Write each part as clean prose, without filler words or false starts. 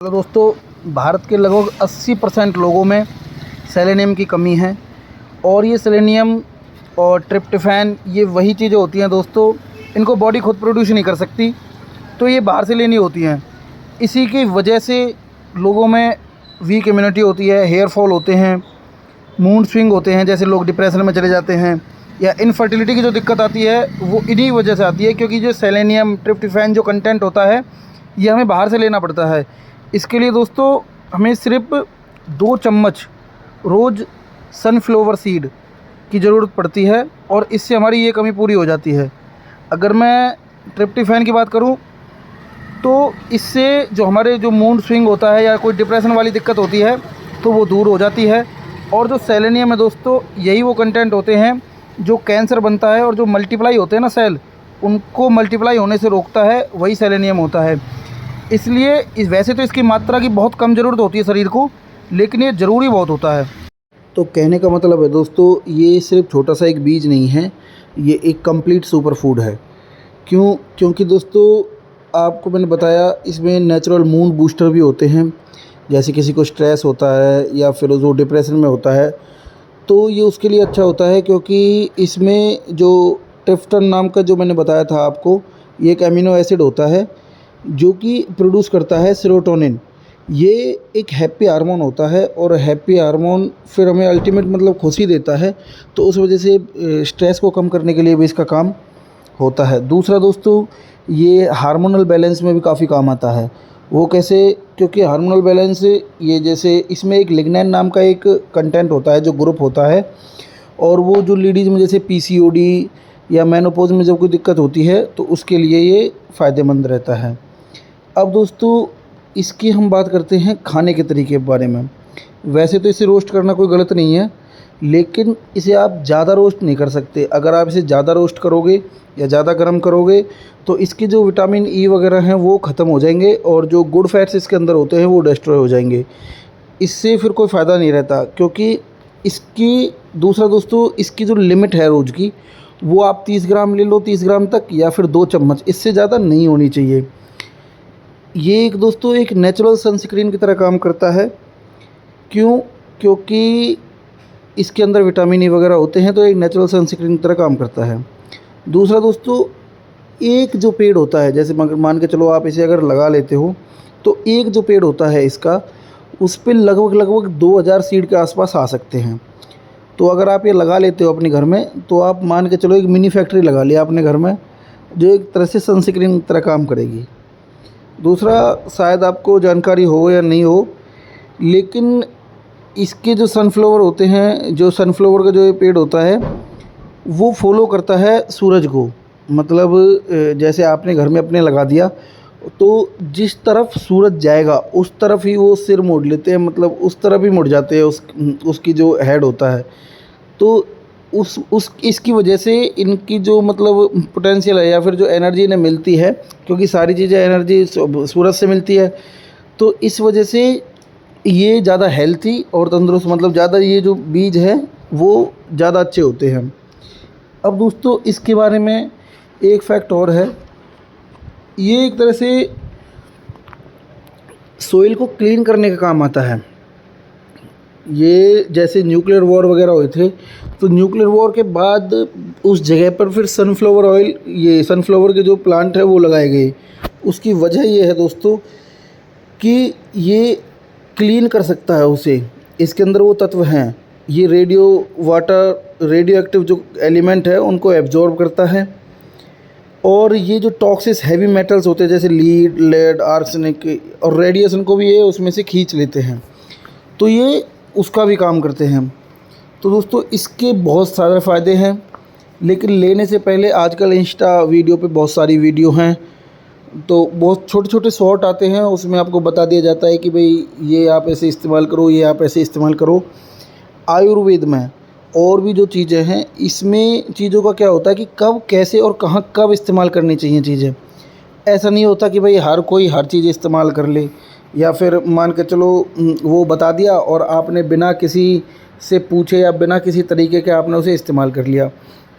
Hello दोस्तों, भारत के लगभग 80% लोगों में सेलेनियम की कमी है। और ये सेलेनियम और ट्रिप्टोफैन ये वही चीज़ें होती हैं दोस्तों, इनको बॉडी खुद प्रोड्यूस नहीं कर सकती, तो ये बाहर से लेनी होती हैं। इसी की वजह से लोगों में वीक इम्यूनिटी होती है, हेयर फॉल होते हैं, मूड स्विंग होते हैं, जैसे लोग डिप्रेशन में चले जाते हैं, या इनफर्टिलिटी की जो दिक्कत आती है वो इन्हीं वजह से आती है, क्योंकि जो सेलेनियम ट्रिप्टोफैन जो कंटेंट होता है ये हमें बाहर से लेना पड़ता है। इसके लिए दोस्तों हमें सिर्फ 2 चम्मच रोज़ सनफ्लावर सीड की ज़रूरत पड़ती है, और इससे हमारी ये कमी पूरी हो जाती है। अगर मैं ट्रिप्टोफैन की बात करूं तो इससे जो हमारे जो मूड स्विंग होता है या कोई डिप्रेशन वाली दिक्कत होती है तो वो दूर हो जाती है। और जो सेलेनियम है दोस्तों, यही वो कंटेंट होते हैं जो कैंसर बनता है और जो मल्टीप्लाई होते हैं ना सेल, उनको मल्टीप्लाई होने से रोकता है, वही सेलेनियम होता है। इसलिए वैसे तो इसकी मात्रा की बहुत कम ज़रूरत होती है शरीर को, लेकिन ये ज़रूरी बहुत होता है। तो कहने का मतलब है दोस्तों, ये सिर्फ छोटा सा एक बीज नहीं है, ये एक कंप्लीट सुपर फूड है। क्योंकि दोस्तों आपको मैंने बताया, इसमें नेचुरल मूड बूस्टर भी होते हैं। जैसे किसी को स्ट्रेस होता है या फिर जो डिप्रेशन में होता है, तो ये उसके लिए अच्छा होता है, क्योंकि इसमें जो ट्रिप्टोफैन नाम का जो मैंने बताया था आपको, ये एक अमीनो एसिड होता है जो कि प्रोड्यूस करता है सेरोटोनिन। ये एक हैप्पी हार्मोन होता है, और हैप्पी हार्मोन फिर हमें अल्टीमेट मतलब खुशी देता है। तो उस वजह से स्ट्रेस को कम करने के लिए भी इसका काम होता है। दूसरा दोस्तों, ये हार्मोनल बैलेंस में भी काफ़ी काम आता है। वो कैसे? क्योंकि हार्मोनल बैलेंस ये जैसे इसमें एक लिग्नैन नाम का एक कंटेंट होता है, जो ग्रुप होता है, और वो जो लेडीज़ में जैसे पीसीओडी या मेनोपॉज में जब कोई दिक्कत होती है तो उसके लिए ये फ़ायदेमंद रहता है। अब दोस्तों इसकी हम बात करते हैं खाने के तरीके के बारे में। वैसे तो इसे रोस्ट करना कोई गलत नहीं है, लेकिन इसे आप ज़्यादा रोस्ट नहीं कर सकते। अगर आप इसे ज़्यादा रोस्ट करोगे या ज़्यादा गर्म करोगे तो इसके जो विटामिन ई वगैरह हैं वो ख़त्म हो जाएंगे, और जो गुड फैट्स इसके अंदर होते हैं वो डिस्ट्रॉय हो जाएंगे। इससे फिर कोई फ़ायदा नहीं रहता, क्योंकि इसकी दूसरा दोस्तों, इसकी जो लिमिट है रोज़ की, वो आप 30 ग्राम ले लो, 30 ग्राम तक, या फिर 2 चम्मच, इससे ज़्यादा नहीं होनी चाहिए। ये एक दोस्तों एक नेचुरल सनस्क्रीन की तरह काम करता है। क्योंकि इसके अंदर विटामिन ई वगैरह होते हैं, तो एक नेचुरल सनस्क्रीन की तरह काम करता है। दूसरा दोस्तों, एक जो पेड़ होता है, जैसे मान के चलो आप इसे अगर लगा लेते हो, तो एक जो पेड़ होता है इसका, उस पे लगभग 2000 सीड के आसपास आ सकते हैं। तो अगर आप ये लगा लेते हो अपने घर में, तो आप मान के चलो एक मिनी फैक्ट्री लगा लिया अपने घर में, जो एक तरह से सनस्क्रीन की तरह काम करेगी। दूसरा, शायद आपको जानकारी हो या नहीं हो, लेकिन इसके जो सनफ्लावर होते हैं, जो सनफ्लावर का जो ये पेड़ होता है, वो फॉलो करता है सूरज को। मतलब जैसे आपने घर में अपने लगा दिया, तो जिस तरफ सूरज जाएगा उस तरफ ही वो सिर मोड़ लेते हैं, मतलब उस तरफ ही मुड़ जाते हैं, उसकी जो हेड होता है। तो उस इसकी वजह से इनकी जो मतलब पोटेंशियल है, या फिर जो एनर्जी इन्हें मिलती है, क्योंकि सारी चीज़ें एनर्जी सूरज से मिलती है, तो इस वजह से ये ज़्यादा हेल्थी और तंदुरुस्त, मतलब ज़्यादा ये जो बीज है वो ज़्यादा अच्छे होते हैं। अब दोस्तों इसके बारे में एक फैक्ट और है, ये एक तरह से सोइल को क्लीन करने का काम आता है। ये जैसे न्यूक्लियर वॉर वगैरह हुए थे, तो न्यूक्लियर वॉर के बाद उस जगह पर फिर सनफ्लावर ऑयल, ये सनफ्लावर के जो प्लांट है वो लगाए गए। उसकी वजह ये है दोस्तों कि ये क्लीन कर सकता है उसे, इसके अंदर वो तत्व हैं। ये रेडियो एक्टिव जो एलिमेंट है उनको एब्जॉर्ब करता है, और ये जो टॉक्सिस हैवी मेटल्स होते हैं, जैसे लीड, लेड, आर्सेनिक और रेडिएशन को भी ये उसमें से खींच लेते हैं, तो ये उसका भी काम करते हैं। तो दोस्तों इसके बहुत सारे फ़ायदे हैं, लेकिन लेने से पहले आजकल इंस्टा वीडियो पे बहुत सारी वीडियो हैं, तो बहुत छोटे छोटे शॉर्ट आते हैं, उसमें आपको बता दिया जाता है कि भाई ये आप ऐसे इस्तेमाल करो, ये आप ऐसे इस्तेमाल करो। आयुर्वेद में और भी जो चीज़ें हैं, इसमें चीज़ों का क्या होता है कि कब, कैसे और कहाँ कब इस्तेमाल करनी चाहिए चीज़ें। ऐसा नहीं होता कि भाई हर कोई हर चीज़ इस्तेमाल कर ले, या फिर मान के चलो वो बता दिया और आपने बिना किसी से पूछे या बिना किसी तरीके के आपने उसे इस्तेमाल कर लिया,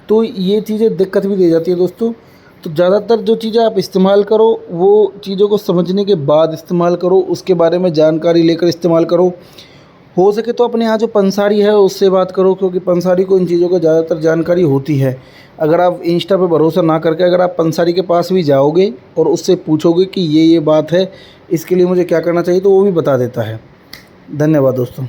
तो ये चीज़ें दिक्कत भी दे जाती है दोस्तों। तो ज़्यादातर जो चीज़ें आप इस्तेमाल करो वो चीज़ों को समझने के बाद इस्तेमाल करो, उसके बारे में जानकारी लेकर इस्तेमाल करो। हो सके तो अपने यहाँ जो पंसारी है उससे बात करो, क्योंकि पंसारी को इन चीज़ों का ज़्यादातर जानकारी होती है। अगर आप इंस्टा पे भरोसा ना करके अगर आप पंसारी के पास भी जाओगे और उससे पूछोगे कि ये बात है, इसके लिए मुझे क्या करना चाहिए, तो वो भी बता देता है। धन्यवाद दोस्तों।